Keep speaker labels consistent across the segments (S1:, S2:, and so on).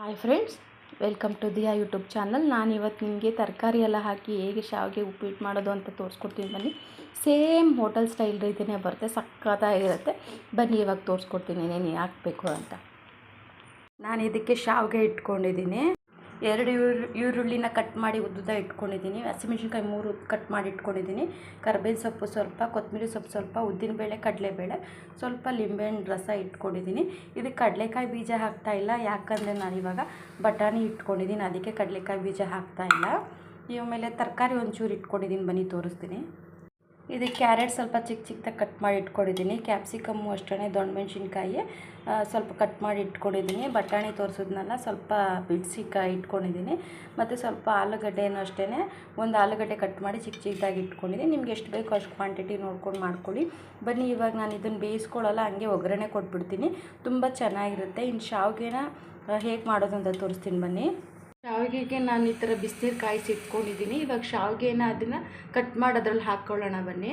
S1: Hi friends, welcome to Diya YouTube channel. ನಾನು ಇವತ್ತು ನಿಮಗೆ ತರಕಾರಿ ಎಲ್ಲ ಹಾಕಿ ಹೇಗೆ ಶಾವಿಗೆ ಉಪ್ಪಿಟ್ಟು ಮಾಡೋದು ಅಂತ ತೋರಿಸ್ಕೊಡ್ತೀನಿ. ಬನ್ನಿ, ಸೇಮ್ ಹೋಟೆಲ್ ಸ್ಟೈಲ್ ರೀತಿಯೇ ಬರುತ್ತೆ, ಸಕ್ಕತ್ತಾಗಿರುತ್ತೆ. ಬನ್ನಿ ಇವಾಗ ತೋರಿಸ್ಕೊಡ್ತೀನಿ ಏನೇನು ಹಾಕಬೇಕು ಅಂತ. ನಾನು ಇದಕ್ಕೆ ಶಾವಿಗೆ ಇಟ್ಕೊಂಡಿದ್ದೀನಿ. 2 ಈರುಳ್ಳಿನ ಕಟ್ ಮಾಡಿ ಉದ್ದುದ ಇಟ್ಕೊಂಡಿದ್ದೀನಿ. ಹಸಿಮೆಣಸಿನ್ಕಾಯಿ 3 ಕಟ್ ಮಾಡಿ ಇಟ್ಕೊಂಡಿದ್ದೀನಿ. ಕರ್ಬೇವಿನ ಸೊಪ್ಪು ಸ್ವಲ್ಪ, ಕೊತ್ತಂಬರಿ ಸೊಪ್ಪು ಸ್ವಲ್ಪ, ಉದ್ದಿನಬೇಳೆ, ಕಡಲೆಬೇಳೆ ಸ್ವಲ್ಪ, ಲಿಂಬೆಹಣ್ಣು ರಸ ಇಟ್ಕೊಂಡಿದ್ದೀನಿ. ಇದಕ್ಕೆ ಕಡಲೆಕಾಯಿ ಬೀಜ ಹಾಕ್ತಾಯಿಲ್ಲ, ಯಾಕಂದರೆ ನಾನಿವಾಗ ಬಟಾಣಿ ಇಟ್ಕೊಂಡಿದ್ದೀನಿ, ಅದಕ್ಕೆ ಕಡಲೆಕಾಯಿ ಬೀಜ ಹಾಕ್ತಾಯಿಲ್ಲ. ಆಮೇಲೆ ತರಕಾರಿ ಒಂಚೂರು ಇಟ್ಕೊಂಡಿದ್ದೀನಿ, ಬನ್ನಿ ತೋರಿಸ್ತೀನಿ. ಇದಕ್ಕೆ ಕ್ಯಾರೆಟ್ ಸ್ವಲ್ಪ ಚಿಕ್ಕ ಚಿಕ್ಕದಾಗಿ ಕಟ್ ಮಾಡಿ ಇಟ್ಕೊಂಡಿದ್ದೀನಿ. ಕ್ಯಾಪ್ಸಿಕಮ್ಮು ಅಷ್ಟೇ, ದೊಣ್ಣಮೆಣ್ಸಿನ್ಕಾಯಿ ಸ್ವಲ್ಪ ಕಟ್ ಮಾಡಿ ಇಟ್ಕೊಂಡಿದ್ದೀನಿ. ಬಟಾಣಿ ತೋರಿಸಿದ್ನಲ್ಲ, ಸ್ವಲ್ಪ ಬಿಡಿಸಿಕಾಯಿ ಇಟ್ಕೊಂಡಿದ್ದೀನಿ. ಮತ್ತು ಸ್ವಲ್ಪ ಆಲೂಗಡ್ಡೆನೂ ಅಷ್ಟೇ, ಒಂದು ಆಲೂಗಡ್ಡೆ ಕಟ್ ಮಾಡಿ ಚಿಕ್ಕ ಚಿಕ್ಕದಾಗಿ ಇಟ್ಕೊಂಡಿದ್ದೀನಿ. ನಿಮ್ಗೆ ಎಷ್ಟು ಬೇಕೋ ಅಷ್ಟು ಕ್ವಾಂಟಿಟಿ ನೋಡ್ಕೊಂಡು ಮಾಡ್ಕೊಳ್ಳಿ. ಬನ್ನಿ ಇವಾಗ ನಾನು ಇದನ್ನು ಬೇಯಿಸ್ಕೊಳ್ಳಲ್ಲ, ಹಂಗೆ ಒಗ್ಗರಣೆ ಕೊಟ್ಬಿಡ್ತೀನಿ, ತುಂಬ ಚೆನ್ನಾಗಿರುತ್ತೆ. ಇನ್ನು ಶಾವಿಗೆನ ಹೇಗೆ ಮಾಡೋದು ಅಂತ ತೋರಿಸ್ತೀನಿ ಬನ್ನಿ. ಶಾವಿಗೆಗೆ ನಾನು ಈ ಥರ ಬಿಸಿನೀರು ಕಾಯಿಸಿ ಇಟ್ಕೊಂಡಿದ್ದೀನಿ. ಇವಾಗ ಶಾವಿಗೆನ ಅದನ್ನು ಕಟ್ ಮಾಡಿ ಅದ್ರಲ್ಲಿ ಹಾಕ್ಕೊಳ್ಳೋಣ ಬನ್ನಿ.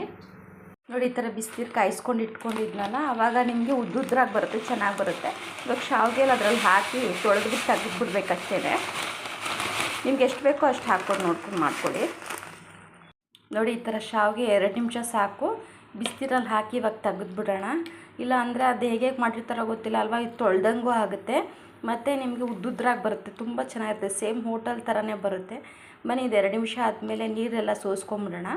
S1: ನೋಡಿ, ಈ ಥರ ಬಿಸಿನೀರು ಕಾಯಿಸ್ಕೊಂಡು ಇಟ್ಕೊಂಡಿದ್ನಲ್ಲ, ಆವಾಗ ನಿಮಗೆ ಉದ್ದುದ್ರಾಗಿ ಬರುತ್ತೆ, ಚೆನ್ನಾಗಿ ಬರುತ್ತೆ. ಇವಾಗ ಶಾವಿಗೆಲ್ಲ ಅದರಲ್ಲಿ ಹಾಕಿ ತೊಳೆದ್ಬಿಟ್ಟು ತೆಗೆದುಬಿಡ್ಬೇಕಷ್ಟೇ. ನಿಮ್ಗೆ ಎಷ್ಟು ಬೇಕೋ ಅಷ್ಟು ಹಾಕ್ಕೊಂಡು ನೋಡ್ಕೊಂಡು ಮಾಡ್ಕೊಳ್ಳಿ. ನೋಡಿ, ಈ ಥರ ಶಾವಿಗೆ 2 ನಿಮಿಷ ಸಾಕು. ಬಿಸಿನೀರಲ್ಲಿ ಹಾಕಿ ಇವಾಗ ತೆಗೆದುಬಿಡೋಣ. ಇಲ್ಲ ಅಂದರೆ ಅದು ಹೇಗೆ ಮಾಡಿರ್ತಾರೋ ಗೊತ್ತಿಲ್ಲ ಅಲ್ವಾ, ಇದು ತೊಳ್ದಂಗೂ ಆಗುತ್ತೆ, ಮತ್ತು ನಿಮಗೆ ಉದ್ದುದ್ರಾಗಿ ಬರುತ್ತೆ, ತುಂಬ ಚೆನ್ನಾಗಿರುತ್ತೆ. ಸೇಮ್ ಹೋಟೆಲ್ ಥರನೇ ಬರುತ್ತೆ. ಬನ್ನಿ, ಇದು 2 ನಿಮಿಷ ಆದಮೇಲೆ ನೀರೆಲ್ಲ ಸೋಸ್ಕೊಂಬಿಡೋಣ.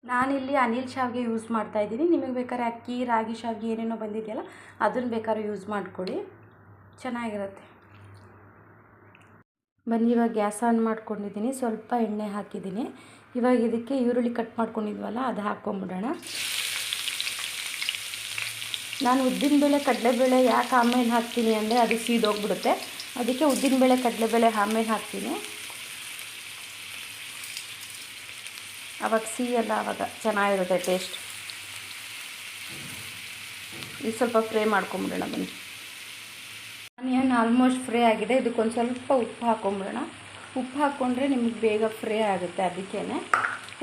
S1: ನಾನಿಲ್ಲಿ ಅನಿಲ್ ಶಾವಿಗೆ ಯೂಸ್ ಮಾಡ್ತಾಯಿದ್ದೀನಿ. ನಿಮಗೆ ಬೇಕಾದ್ರೆ ಅಕ್ಕಿ, ರಾಗಿ ಶಾವಿಗೆ ಏನೇನೋ ಬಂದಿದೆಯಲ್ಲ, ಅದನ್ನು ಬೇಕಾದ್ರೂ ಯೂಸ್ ಮಾಡ್ಕೊಳ್ಳಿ, ಚೆನ್ನಾಗಿರುತ್ತೆ. ಬನ್ನಿ, ಇವಾಗ ಗ್ಯಾಸ್ ಆನ್ ಮಾಡ್ಕೊಂಡಿದ್ದೀನಿ, ಸ್ವಲ್ಪ ಎಣ್ಣೆ ಹಾಕಿದ್ದೀನಿ. ಇವಾಗ ಇದಕ್ಕೆ ಈರುಳ್ಳಿ ಕಟ್ ಮಾಡ್ಕೊಂಡಿದ್ವಲ್ಲ, ಅದು ಹಾಕ್ಕೊಂಬಿಡೋಣ. ನಾನು ಉದ್ದಿನಬೇಳೆ, ಕಡಲೆಬೇಳೆ ಯಾಕೆ ಆಮೇಲೆ ಹಾಕ್ತೀನಿ ಅಂದರೆ ಅದು ಸೀದೋಗ್ಬಿಡುತ್ತೆ, ಅದಕ್ಕೆ ಉದ್ದಿನಬೇಳೆ, ಕಡಲೆಬೇಳೆ ಆಮೇಲೆ ಹಾಕ್ತೀನಿ. ಆವಾಗ ಸಿಹಿಯಲ್ಲ, ಆವಾಗ ಚೆನ್ನಾಗಿರುತ್ತೆ ಟೇಸ್ಟ್. ಇದು ಸ್ವಲ್ಪ ಫ್ರೈ ಮಾಡ್ಕೊಂಬಿಡೋಣ ಬನ್ನಿ. ಆನಿಯನ್ ಆಲ್ಮೋಸ್ಟ್ ಫ್ರೈ ಆಗಿದೆ. ಇದಕ್ಕೊಂದು ಸ್ವಲ್ಪ ಉಪ್ಪು ಹಾಕ್ಕೊಂಬಿಡೋಣ. ಉಪ್ಪು ಹಾಕ್ಕೊಂಡ್ರೆ ನಿಮಗೆ ಬೇಗ ಫ್ರೈ ಆಗುತ್ತೆ, ಅದಕ್ಕೇ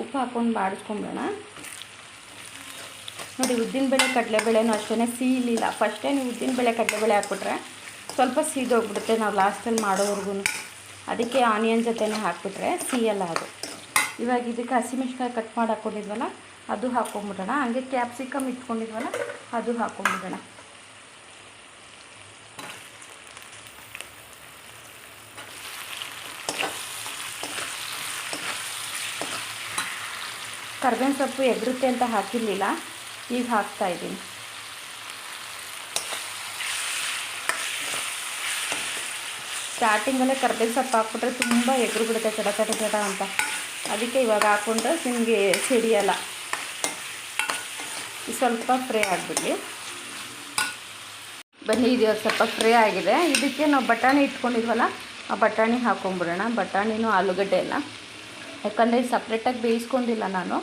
S1: ಉಪ್ಪು ಹಾಕ್ಕೊಂಡು ಬಾಡಿಸ್ಕೊಂಬಿಡೋಣ. ನೋಡಿ, ಉದ್ದಿನಬೇಳೆ, ಕಡಲೆಬೇಳೆನೂ ಅಷ್ಟೇ ಸೀಲಿಲ್ಲ. ಫಸ್ಟೇ ನೀವು ಉದ್ದಿನಬೇಳೆ, ಕಡಲೆಬೇಳೆ ಹಾಕ್ಬಿಟ್ರೆ ಸ್ವಲ್ಪ ಸೀದೋಗ್ಬಿಡುತ್ತೆ ನಾವು ಲಾಸ್ಟಲ್ಲಿ ಮಾಡೋವರೆಗೂ, ಅದಕ್ಕೆ ಆನಿಯನ್ ಜೊತೆನೇ ಹಾಕ್ಬಿಟ್ರೆ ಸಿಹಿಯಲ್ಲ ಅದು. ಇವಾಗ ಇದಕ್ಕೆ ಹಸಿಮೆಣಸಿನ್ಕಾಯಿ ಕಟ್ ಮಾಡಿ ಹಾಕ್ಕೊಂಡಿದ್ವಲ್ಲ, ಅದು ಹಾಕ್ಕೊಂಬಿಡೋಣ. ಹಂಗೆ ಕ್ಯಾಪ್ಸಿಕಮ್ ಇಟ್ಕೊಂಡಿದ್ವಲ್ಲ, ಅದು ಹಾಕ್ಕೊಂಬಿಡೋಣ. ಕರ್ಬೇವಿನ ಸೊಪ್ಪು ಎಗರುತ್ತೆ ಅಂತ ಹಾಕಿರಲಿಲ್ಲ, ಈಗ ಹಾಕ್ತಾಯಿದ್ದೀನಿ. ಸ್ಟಾರ್ಟಿಂಗಲ್ಲೇ ಕರ್ಬೇವಿನ ಸೊಪ್ಪು ಹಾಕ್ಬಿಟ್ರೆ ತುಂಬ ಎಗರು ಬಿಡುತ್ತೆ, ಚಟ ಚಟ ಚಟ ಅಂತ, ಅದಕ್ಕೆ ಇವಾಗ ಹಾಕ್ಕೊಂಡ್ರೆ ನಿಮಗೆ ಸಿಡಿಯಲ್ಲ. ಸ್ವಲ್ಪ ಫ್ರೈ ಆಗಿಬಿಡಲಿ. ಬನ್ನಿ, ಇದು ಸ್ವಲ್ಪ ಫ್ರೈ ಆಗಿದೆ. ಇದಕ್ಕೆ ನಾವು ಬಟಾಣಿ ಇಟ್ಕೊಂಡಿದ್ವಲ್ಲ, ಆ ಬಟಾಣಿ ಹಾಕ್ಕೊಂಬಿಡೋಣ. ಬಟಾಣಿನೂ ಆಲೂಗಡ್ಡೆ ಎಲ್ಲ, ಯಾಕಂದರೆ ಇದು ಸಪ್ರೇಟಾಗಿ ಬೇಯಿಸ್ಕೊಂಡಿಲ್ಲ ನಾನು,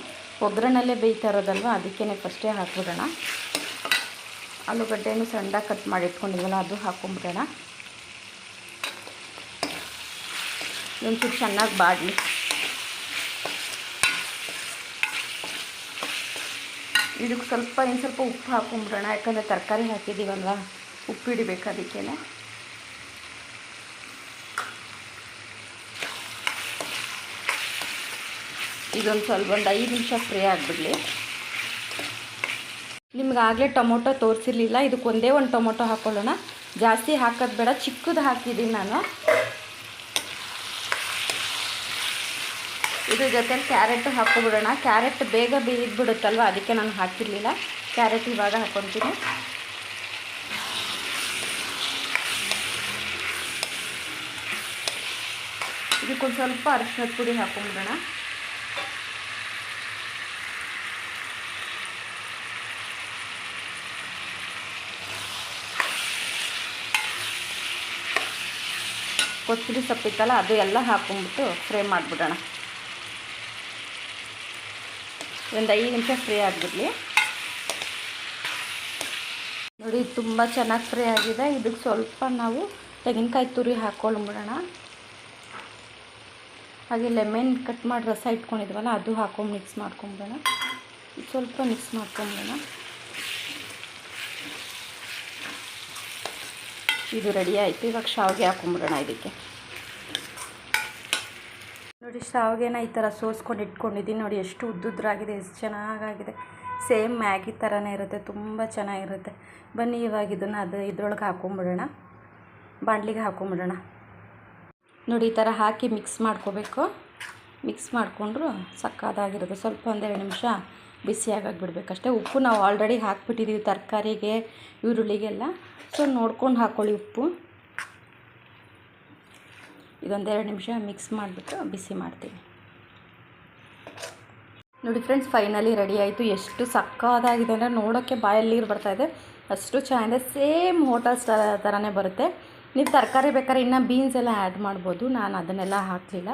S1: ಒಗ್ಗರಣೆಲ್ಲೇ ಬೇಯ್ತಾ ಇರೋದಲ್ವ, ಅದಕ್ಕೇ ಫಸ್ಟೇ ಹಾಕ್ಬಿಡೋಣ. ಆಲೂಗಡ್ಡೆನೂ ಸಣ್ಣದಾಗಿ ಕಟ್ ಮಾಡಿ ಇಟ್ಕೊಂಡಿದ್ವಲ್ಲ, ಅದು ಹಾಕ್ಕೊಂಬಿಡೋಣ. ಒಂಚೂರು ಚೆನ್ನಾಗಿ ಬಾಡಲಿ. ಇದಕ್ಕೆ ಸ್ವಲ್ಪ ಉಪ್ಪು ಹಾಕ್ಕೊಂಬಿಡೋಣ, ಯಾಕಂದರೆ ತರಕಾರಿ ಹಾಕಿದ್ದೀವಲ್ವ, ಉಪ್ಪು ಹಿಡಿಬೇಕು, ಅದಕ್ಕೇ. ಇದೊಂದು ಸ್ವಲ್ಪ 5 ನಿಮಿಷ ಫ್ರೈ ಆಗಿಬಿಡಲಿ. ನಿಮ್ಗಾಗಲೇ ಟೊಮೊಟೊ ತೋರಿಸಿರ್ಲಿಲ್ಲ, ಇದಕ್ಕೆ ಒಂದೇ ಒಂದು ಟೊಮೊಟೊ ಹಾಕ್ಕೊಳ್ಳೋಣ. ಜಾಸ್ತಿ ಹಾಕೋದು ಬೇಡ, ಚಿಕ್ಕದು ಹಾಕಿದ್ದೀನಿ ನಾನು. ಇದ್ರ ಜೊತೆಲಿ ಕ್ಯಾರೆಟ್ ಹಾಕ್ಕೊಬಿಡೋಣ. ಕ್ಯಾರೆಟ್ ಬೇಗ ಬೇಯ್ದುಬಿಡುತ್ತಲ್ವ, ಅದಕ್ಕೆ ನಾನು ಹಾಕಿರಲಿಲ್ಲ. ಕ್ಯಾರೆಟ್ ಇವಾಗ ಹಾಕ್ಕೊತೀನಿ. ಇದಕ್ಕೊಂದು ಸ್ವಲ್ಪ ಅರಿಶಿಣದ ಪುಡಿ ಹಾಕ್ಕೊಂಬಿಡೋಣ. ಕೊತ್ತಂಬರಿ ಸೊಪ್ಪಿತ್ತಲ್ಲ, ಅದು ಎಲ್ಲ ಹಾಕ್ಕೊಂಬಿಟ್ಟು ಫ್ರೈ ಮಾಡಿಬಿಡೋಣ. ಒಂದು 5 ನಿಮಿಷ ಫ್ರೈ ಆಗಿಬಿಡಲಿ. ನೋಡಿ, ತುಂಬ ಚೆನ್ನಾಗಿ ಫ್ರೈ ಆಗಿದೆ. ಇದಕ್ಕೆ ಸ್ವಲ್ಪ ನಾವು ತೆಂಗಿನಕಾಯಿ ತುರಿ ಹಾಕ್ಕೊಂಬಿಡೋಣ. ಹಾಗೆ ಲೆಮನ್ ಕಟ್ ಮಾಡಿ ರಸ ಇಟ್ಕೊಂಡಿದ್ವಲ್ಲ, ಅದು ಹಾಕ್ಕೊಂಡು ಮಿಕ್ಸ್ ಮಾಡ್ಕೊಂಬಿಡೋಣ. ಸ್ವಲ್ಪ ಮಿಕ್ಸ್ ಮಾಡ್ಕೊಂಬಿಡೋಣ. ಇದು ರೆಡಿ ಆಯಿತು. ಇವಾಗ ಶಾವಿಗೆ ಹಾಕೊಂಬಿಡೋಣ ಇದಕ್ಕೆ. ನೋಡಿ ಶಾವಿಗೆನ ಈ ಥರ ಸೋಸ್ಕೊಂಡು ಇಟ್ಕೊಂಡಿದ್ದೀನಿ. ನೋಡಿ ಎಷ್ಟು ಉದ್ದುದ್ರಾಗಿದೆ, ಎಷ್ಟು ಚೆನ್ನಾಗಾಗಿದೆ. ಸೇಮ್ ಮ್ಯಾಗಿ ಥರನೇ ಇರುತ್ತೆ, ತುಂಬ ಚೆನ್ನಾಗಿರುತ್ತೆ. ಬನ್ನಿ ಇವಾಗ ಇದನ್ನು ಇದ್ರೊಳಗೆ ಹಾಕೊಂಬಿಡೋಣ, ಬಾಣಲಿಗೆ ಹಾಕೊಂಬಿಡೋಣ. ನೋಡಿ ಈ ಥರ ಹಾಕಿ ಮಿಕ್ಸ್ ಮಾಡ್ಕೋಬೇಕು. ಮಿಕ್ಸ್ ಮಾಡಿಕೊಂಡ್ರು ಸಕ್ಕತ್ತಾಗಿರುತ್ತೆ. ಸ್ವಲ್ಪ ಒಂದೆರಡು ನಿಮಿಷ ಬಿಸಿಯಾಗಿ ಬಿಡಬೇಕಷ್ಟೇ. ಉಪ್ಪು ನಾವು ಆಲ್ರೆಡಿ ಹಾಕ್ಬಿಟ್ಟಿದ್ದೀವಿ ತರಕಾರಿಗೆ, ಈರುಳ್ಳಿಗೆಲ್ಲ. ಸೊ ನೋಡ್ಕೊಂಡು ಹಾಕ್ಕೊಳ್ಳಿ ಉಪ್ಪು. ಇದೊಂದೆರಡು ನಿಮಿಷ ಮಿಕ್ಸ್ ಮಾಡಿಬಿಟ್ಟು ಬಿಸಿ ಮಾಡ್ತೀನಿ. ನೋಡಿ ಫ್ರೆಂಡ್ಸ್, ಫೈನಲಿ ರೆಡಿ ಆಯಿತು. ಎಷ್ಟು ಸಕ್ಕತ್ತಾಗಿದೆ ಅಂದರೆ ನೋಡೋಕ್ಕೆ ಬಾಯಲ್ಲಿ ನೀರು ಬರ್ತಾಯಿದೆ, ಅಷ್ಟು ಚೆನ್ನಾಗಿದೆ. ಸೇಮ್ ಹೋಟೆಲ್ಸ್ ಥರನೇ ಬರುತ್ತೆ. ನೀವು ತರಕಾರಿ ಬೇಕಾದ್ರೆ ಇನ್ನೂ ಬೀನ್ಸ್ ಎಲ್ಲ ಆ್ಯಡ್ ಮಾಡ್ಬೋದು. ನಾನು ಅದನ್ನೆಲ್ಲ ಹಾಕಲಿಲ್ಲ,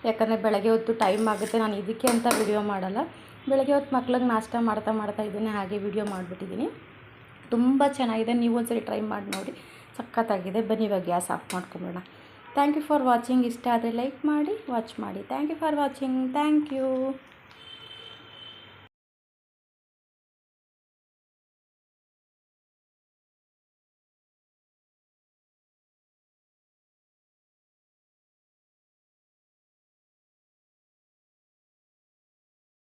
S1: ಯಾಕಂದರೆ ಬೆಳಗ್ಗೆ ಹೊತ್ತು ಟೈಮ್ ಆಗುತ್ತೆ. ನಾನು ಇದಕ್ಕೆ ಅಂತ ವಿಡಿಯೋ ಮಾಡಲ್ಲ. ಬೆಳಗ್ಗೆ ಹೊತ್ತು ಮಕ್ಳಿಗೆ ನಾಷ್ಟ ಮಾಡ್ತಾ ಇದನ್ನೇ ಹಾಗೆ ವಿಡಿಯೋ ಮಾಡಿಬಿಟ್ಟಿದ್ದೀನಿ. ತುಂಬ ಚೆನ್ನಾಗಿದೆ. ನೀವು ಒಂದ್ಸರಿ ಟ್ರೈ ಮಾಡಿ ನೋಡಿ, ಸಕ್ಕತ್ತಾಗಿದೆ. ಬನ್ನಿ ಇವಾಗ ಗ್ಯಾಸ್ ಆಫ್ ಮಾಡ್ಕೊಂಬಿಡೋಣ. Thank you for watching. ಇಷ್ಟ ಆದರೆ ಲೈಕ್ ಮಾಡಿ, ವಾಚ್ ಮಾಡಿ. Thank you for watching. Thank you.